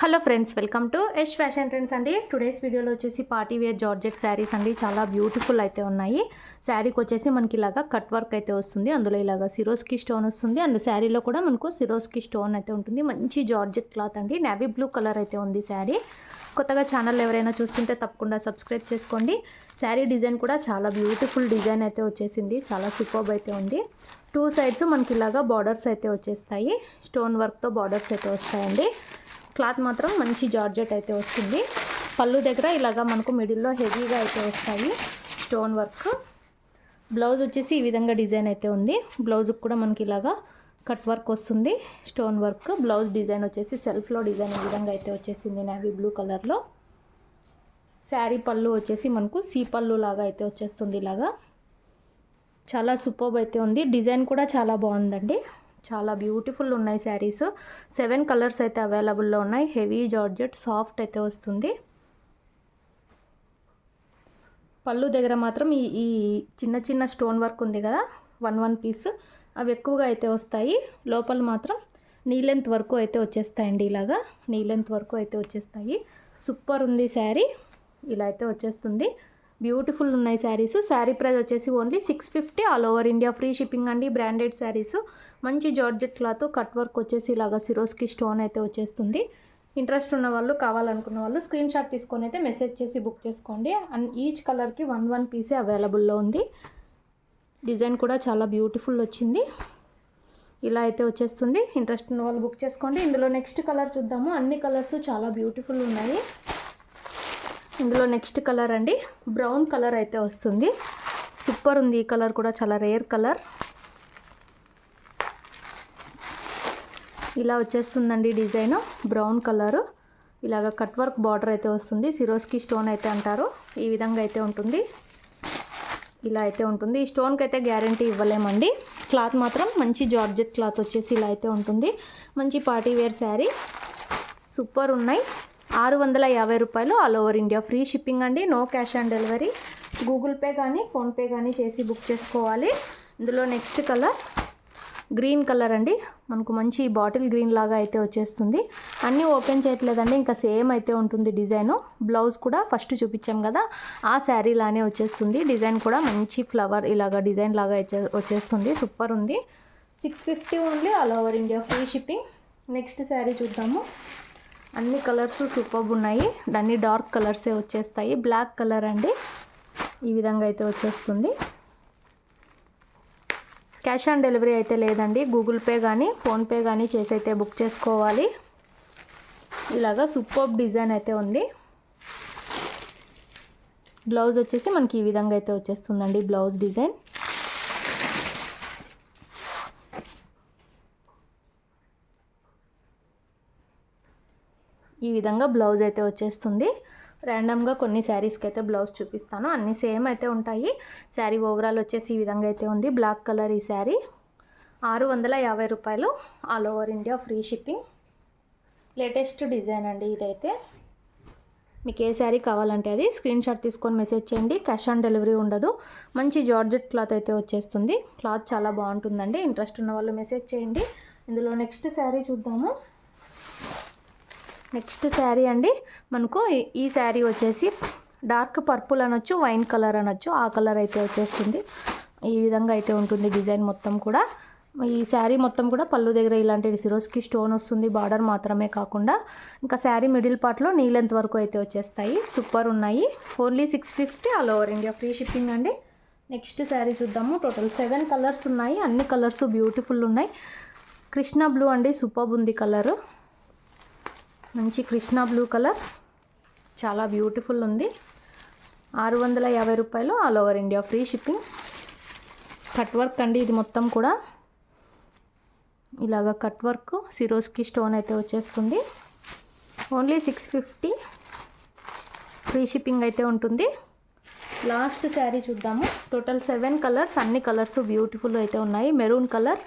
Hello friends, welcome to Yash fashion trends అండి. Today's వీడియోలో వచ్చేసి పార్టీ వేర్ జార్జెట్ శారీస్ అండి. చాలా బ్యూటిఫుల్ అయితే ఉన్నాయి. శారీకి వచ్చేసి మనకి ఇలాగా కట్ వర్క్ అయితే వస్తుంది. అందులో ఇలాగా సిరోస్కి స్టోన్ వస్తుంది. అండ్ శారీలో కూడా మనకు సిరోస్కి స్టోన్ అయితే ఉంటుంది. మంచి జార్జెట్ క్లాత్ అండి. నేవీ బ్లూ కలర్ అయితే ఉంది శారీ. కొత్తగా ఛానల్ ఎవరైనా చూస్తుంటే తప్పకుండా సబ్స్క్రైబ్ చేసుకోండి. శారీ డిజైన్ కూడా చాలా బ్యూటిఫుల్ డిజైన్ అయితే వచ్చేసింది. చాలా సూపర్బ్ అయితే ఉంది. టూ సైడ్స్ మనకి ఇలాగా బార్డర్స్ అయితే వచ్చేస్తాయి. స్టోన్ వర్క్తో బార్డర్స్ అయితే వస్తాయండి. క్లాత్ మాత్రం మంచి జార్జెట్ అయితే వస్తుంది. పళ్ళు దగ్గర ఇలాగా మనకు మిడిల్లో హెవీగా అయితే వస్తాయి స్టోన్ వర్క్. బ్లౌజ్ వచ్చేసి ఈ విధంగా డిజైన్ అయితే ఉంది. బ్లౌజ్కి కూడా మనకి ఇలాగా కట్ వర్క్ వస్తుంది, స్టోన్ వర్క్. బ్లౌజ్ డిజైన్ వచ్చేసి సెల్ఫ్లో డిజైన్ ఈ విధంగా అయితే వచ్చేసింది నేవీ బ్లూ కలర్లో. శారీ పళ్ళు వచ్చేసి మనకు సీ పళ్ళు లాగా అయితే వచ్చేస్తుంది. ఇలాగా చాలా సూపర్బ్ అయితే ఉంది. డిజైన్ కూడా చాలా బాగుందండి. చాలా బ్యూటిఫుల్ ఉన్నాయి శారీస్. 7 కలర్స్ అయితే అవైలబుల్లో ఉన్నాయి. హెవీ జార్జెట్ సాఫ్ట్ అయితే వస్తుంది. పళ్ళు దగ్గర మాత్రం ఈ చిన్న చిన్న స్టోన్ వర్క్ ఉంది కదా, వన్ పీస్, అవి ఎక్కువగా అయితే వస్తాయి. లోపల మాత్రం నీ లెంత్ వరకు అయితే వచ్చేస్తాయండి. ఇలాగా నీ లెంత్ వరకు అయితే వచ్చేస్తాయి. సూపర్ ఉంది శారీ. ఇలా అయితే వచ్చేస్తుంది. బ్యూటిఫుల్ ఉన్నాయి శారీస్. శారీ ప్రైస్ వచ్చేసి only 650. All over India free shipping అండి. బ్రాండెడ్ శారీస్, మంచి జార్జెట్ క్లాత్, కట్ వర్క్ వచ్చేసి ఇలాగా సిరోస్కి స్టోన్ అయితే వచ్చేస్తుంది. ఇంట్రెస్ట్ ఉన్న వాళ్ళు, కావాలనుకున్న వాళ్ళు స్క్రీన్ షాట్ తీసుకొని అయితే మెసేజ్ చేసి బుక్ చేసుకోండి. అండ్ ఈచ్ కలర్కి వన్ పీసే అవైలబుల్లో ఉంది. డిజైన్ కూడా చాలా బ్యూటిఫుల్ వచ్చింది. ఇలా అయితే వచ్చేస్తుంది. ఇంట్రెస్ట్ ఉన్న వాళ్ళు బుక్ చేసుకోండి. ఇందులో నెక్స్ట్ కలర్ చూద్దాము. అన్ని కలర్స్ చాలా బ్యూటిఫుల్ ఉన్నాయి. ఇందులో నెక్స్ట్ కలర్ అండి, బ్రౌన్ కలర్ అయితే వస్తుంది. సూపర్ ఉంది. ఈ కలర్ కూడా చాలా రేర్ కలర్. ఇలా వచ్చేస్తుందండి డిజైన్. బ్రౌన్ కలరు, ఇలాగ కట్ వర్క్ బార్డర్ అయితే వస్తుంది. సిరోస్కి స్టోన్ అయితే అంటారు. ఈ విధంగా అయితే ఉంటుంది. ఇలా అయితే ఉంటుంది. ఈ స్టోన్కి అయితే గ్యారంటీ ఇవ్వలేమండి. క్లాత్ మాత్రం మంచి జార్జెట్ క్లాత్ వచ్చేసి ఇలా అయితే ఉంటుంది. మంచి పార్టీ వేర్ శారీ. సూపర్ ఉన్నాయి. 650 రూపాయలు. All over India free shipping అండి. No cash on delivery. Google Pay కానీ ఫోన్పే కానీ చేసి బుక్ చేసుకోవాలి. ఇందులో నెక్స్ట్ కలర్ గ్రీన్ కలర్ అండి. మనకు మంచి బాటిల్ గ్రీన్ లాగా అయితే వచ్చేస్తుంది. అన్నీ ఓపెన్ చేయట్లేదండి, ఇంకా సేమ్ అయితే ఉంటుంది డిజైను. బ్లౌజ్ కూడా ఫస్ట్ చూపించాం కదా, ఆ శారీ లానే వచ్చేస్తుంది. డిజైన్ కూడా మంచి ఫ్లవర్ ఇలాగా డిజైన్ లాగా వచ్చేస్తుంది. సూపర్ ఉంది. 650 only. All over India free shipping. Next sari చూద్దాము. అన్ని కలర్స్ సూపర్బ్ ఉన్నాయి. అన్ని డార్క్ కలర్సే వచ్చేస్తాయి. బ్లాక్ కలర్ అండి. ఈ విధంగా అయితే వచ్చేస్తుంది. క్యాష్ ఆన్ డెలివరీ అయితే లేదండి. గూగుల్ పే కానీ ఫోన్పే కానీ చేసి అయితే బుక్ చేసుకోవాలి. ఇలాగా సూపర్బ్ డిజైన్ అయితే ఉంది. బ్లౌజ్ వచ్చేసి మనకి ఈ విధంగా అయితే వచ్చేస్తుందండి. బ్లౌజ్ డిజైన్ ఈ విధంగా బ్లౌజ్ అయితే వచ్చేస్తుంది. ర్యాండమ్గా కొన్ని శారీస్కి అయితే బ్లౌజ్ చూపిస్తాను. అన్నీ సేమ్ అయితే ఉంటాయి. శారీ ఓవరాల్ వచ్చేసి ఈ విధంగా అయితే ఉంది. బ్లాక్ కలర్ ఈ శారీ. 650 రూపాయలు. All over India free shipping. Latest design అండి ఇదైతే. మీకు ఏ శారీ కావాలంటే అది స్క్రీన్ షాట్ తీసుకొని మెసేజ్ చేయండి. క్యాష్ ఆన్ డెలివరీ ఉండదు. మంచి జార్జెట్ క్లాత్ అయితే వచ్చేస్తుంది. క్లాత్ చాలా బాగుంటుందండి. ఇంట్రెస్ట్ ఉన్న వాళ్ళు మెసేజ్ చేయండి. ఇందులో నెక్స్ట్ శారీ చూద్దాము. నెక్స్ట్ శారీ అండి, మనకు ఈ శారీ వచ్చేసి డార్క్ పర్పుల్ అనొచ్చు, వైన్ కలర్ అనొచ్చు, ఆ కలర్ అయితే వచ్చేస్తుంది. ఈ విధంగా అయితే ఉంటుంది డిజైన్ మొత్తం కూడా. ఈ శారీ మొత్తం కూడా పళ్ళు దగ్గర ఇలాంటి సిరోస్కి స్టోన్ వస్తుంది. బార్డర్ మాత్రమే కాకుండా ఇంకా శారీ మిడిల్ పార్ట్లో నీ లెంత్ వరకు అయితే వచ్చేస్తాయి. సూపర్ ఉన్నాయి. Only 650. All over India free shipping అండి. నెక్స్ట్ శారీ చూద్దాము. టోటల్ 7 కలర్స్ ఉన్నాయి. అన్ని కలర్స్ బ్యూటిఫుల్ ఉన్నాయి. కృష్ణ బ్లూ అండి. సూపర్ ఉంది కలరు. మంచి కృష్ణ బ్లూ కలర్, చాలా బ్యూటిఫుల్ ఉంది. 650 రూపాయలు. All over India free shipping. Cut work అండి ఇది మొత్తం కూడా. ఇలాగ కట్ వర్క్ సిరోస్కి స్టోన్ అయితే వచ్చేస్తుంది. ఓన్లీ 650. ఫ్రీ షిప్పింగ్ అయితే ఉంటుంది. లాస్ట్ శారీ చూద్దాము. Total 7 colours. అన్ని కలర్స్ బ్యూటిఫుల్ అయితే ఉన్నాయి. మెరూన్ కలర్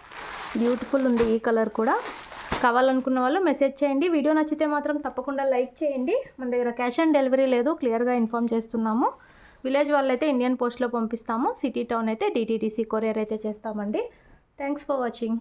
బ్యూటిఫుల్ ఉంది. ఈ కలర్ కూడా. కావాలనుకున్న వాళ్ళు మెసేజ్ చేయండి. వీడియో నచ్చితే మాత్రం తప్పకుండా లైక్ చేయండి. మన దగ్గర క్యాష్ ఆన్ డెలివరీ లేదు, క్లియర్గా ఇన్ఫామ్ చేస్తున్నాము. విలేజ్ వాళ్ళైతే ఇండియన్ పోస్ట్లో పంపిస్తాము. సిటీ టౌన్ అయితే DTDC కొరియర్ అయితే చేస్తామండి. Thanks for watching.